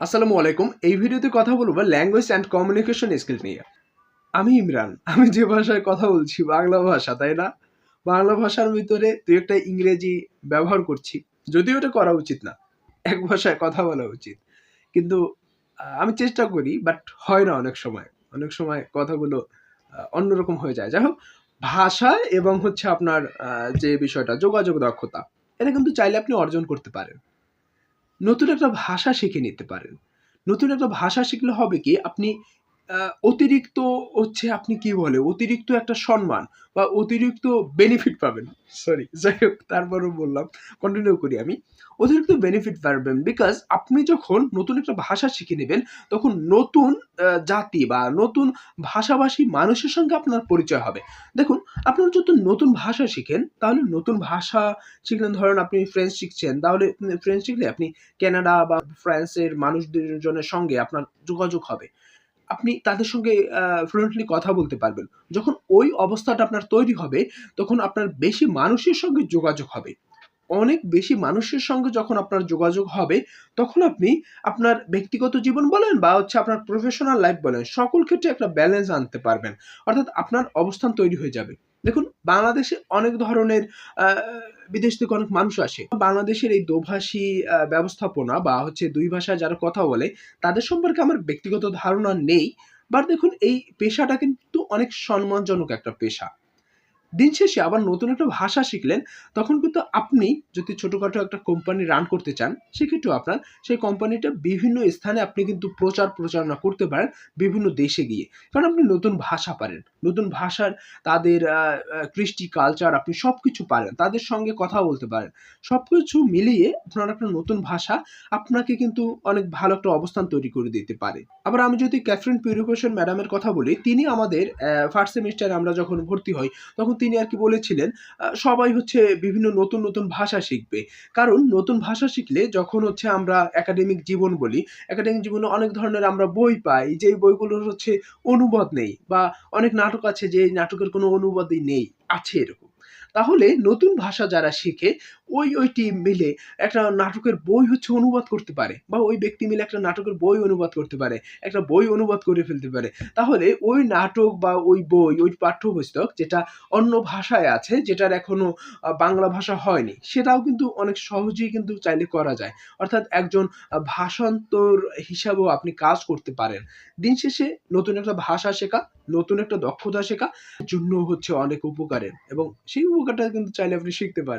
আসসালামু আলাইকুম। এই ভিডিওতে কথা বলবো ল্যাঙ্গুয়েজ অ্যান্ড কমিউনিকেশন স্কিল নিয়ে। আমি ইমরান। আমি যে ভাষায় কথা বলছি বাংলা ভাষা, তাই না? বাংলা ভাষার ভিতরে ২-১ টা ইংরেজি ব্যবহার করছি। যদিও এটা করা উচিত না। এক ভাষায় কথা বলা উচিত। কিন্তু আমি চেষ্টা করি বাট হয় না অনেক সময়। অনেক সময় কথাগুলো অন্যরকম হয়ে যায়। যাই হোক, ভাষা এবং হচ্ছে আপনার যে বিষয়টা যোগাযোগ দক্ষতা, এটা কিন্তু চাইলে আপনি অর্জন করতে পারেন। নতুন একটা ভাষা শিখে নিতে পারেন। নতুন একটা ভাষা শিখলে হবে কি আপনি আ অতিরিক্ত হচ্ছে আপনি কি বলে অতিরিক্ত একটা সম্মান বা অতিরিক্ত বেনিফিট পাবেন। সরি যাই হোক তারপরেও বললাম। কন্টিনিউ করি আমি। অতিরিক্ত বেনিফিট পারবেন বিকজ আপনি যখন নতুন একটা ভাষা শিখে নিবেন তখন নতুন জাতি বা নতুন ভাষাভাষী মানুষের সঙ্গে আপনার পরিচয় হবে। দেখুন আপনারা যত নতুন ভাষা শিখেন তাহলে নতুন ভাষা শিখলেন ধরেন আপনি ফ্রেঞ্চ শিখছেন তাহলে ফ্রেঞ্চ শিখলে আপনি কানাডা বা ফ্রান্সের মানুষদের জনের সঙ্গে আপনার যোগাযোগ হবে। আপনি তাদের সঙ্গে ফ্লুয়েন্টলি কথা বলতে পারবেন। যখন ওই অবস্থাটা আপনার তৈরি হবে, তখন আপনার বেশি মানুষের সঙ্গে যোগাযোগ হবে। অনেক বেশি মানুষের সঙ্গে যখন আপনার যোগাযোগ হবে, তখন আপনি আপনার ব্যক্তিগত জীবন বলেন বা হচ্ছে আপনার প্রফেশনাল লাইফ বলেন, সকল ক্ষেত্রে একটা ব্যালেন্স আনতে পারবেন। অর্থাৎ আপনার অবস্থান তৈরি হয়ে যাবে। দেখুন বাংলাদেশে অনেক ধরনের আ বিদেশ থেকে অনেক মানুষ আসে। বাংলাদেশের এই দোভাষী ব্যবস্থাপনা বা হচ্ছে ২ ভাষায় যারা কথা বলে, তাদের সম্পর্কে আমার ব্যক্তিগত ধারণা নেই। বাট দেখুন এই পেশাটা কিন্তু অনেক সম্মানজনক একটা পেশা। দিন শেষে আবার নতুন একটা ভাষা শিখলেন, তখন কিন্তু আপনি যদি ছোটখাটো একটা কোম্পানি রান করতে চান, সেক্ষেত্রেও আপনার সেই কোম্পানিটা বিভিন্ন স্থানে আপনি কিন্তু প্রচারণা করতে পারেন বিভিন্ন দেশে গিয়ে। কারণ আপনি নতুন ভাষা পারেন। নতুন ভাষার তাদের কৃষ্টি, কালচার আপনি সবকিছু পারেন। তাদের সঙ্গে কথা বলতে পারেন। সবকিছু মিলিয়ে আপনার একটা নতুন ভাষা আপনাকে কিন্তু অনেক ভালো একটা অবস্থান তৈরি করে দিতে পারে। আবার আমি যদি ক্যাথরিন প্যুরিকোশন ম্যাডামের কথা বলি, তিনি আমাদের ফার্স্ট সেমিস্টারে আমরা যখন ভর্তি হই তখন তিনি আরকি বলেছিলেন, সবাই হচ্ছে বিভিন্ন নতুন ভাষা শিখবে। কারণ নতুন ভাষা শিখলে যখন হচ্ছে আমরা একাডেমিক জীবন বলি, একাডেমিক জীবনে অনেক ধরনের আমরা বই পাই, যেই বইগুলোর হচ্ছে অনুবাদ নেই বা অনেক নাটক আছে যে নাটকের কোনো অনুবাদই নেই, আছে এরকম। তাহলে নতুন ভাষা যারা শিখে ওই টিম মিলে একটা নাটকের বই হচ্ছে অনুবাদ করতে পারে বা ওই ব্যক্তি মিলে একটা নাটকের বই অনুবাদ করতে পারে, একটা বই অনুবাদ করে ফেলতে পারে। তাহলে ওই নাটক বা ওই বই, ওই পাঠ্যপুস্তক যেটা অন্য ভাষায় আছে, যেটার এখনো বাংলা ভাষা হয়নি, সেটাও কিন্তু অনেক সহজেই কিন্তু চাইলে করা যায়। অর্থাৎ একজন ভাষান্তর হিসাবেও আপনি কাজ করতে পারেন। দিন শেষে নতুন একটা ভাষা শেখা, নতুন একটা দক্ষতা শেখা জন্য হচ্ছে অনেক উপকারের এবং সেই উপকারটা কিন্তু চাইলে আপনি শিখতে পারেন।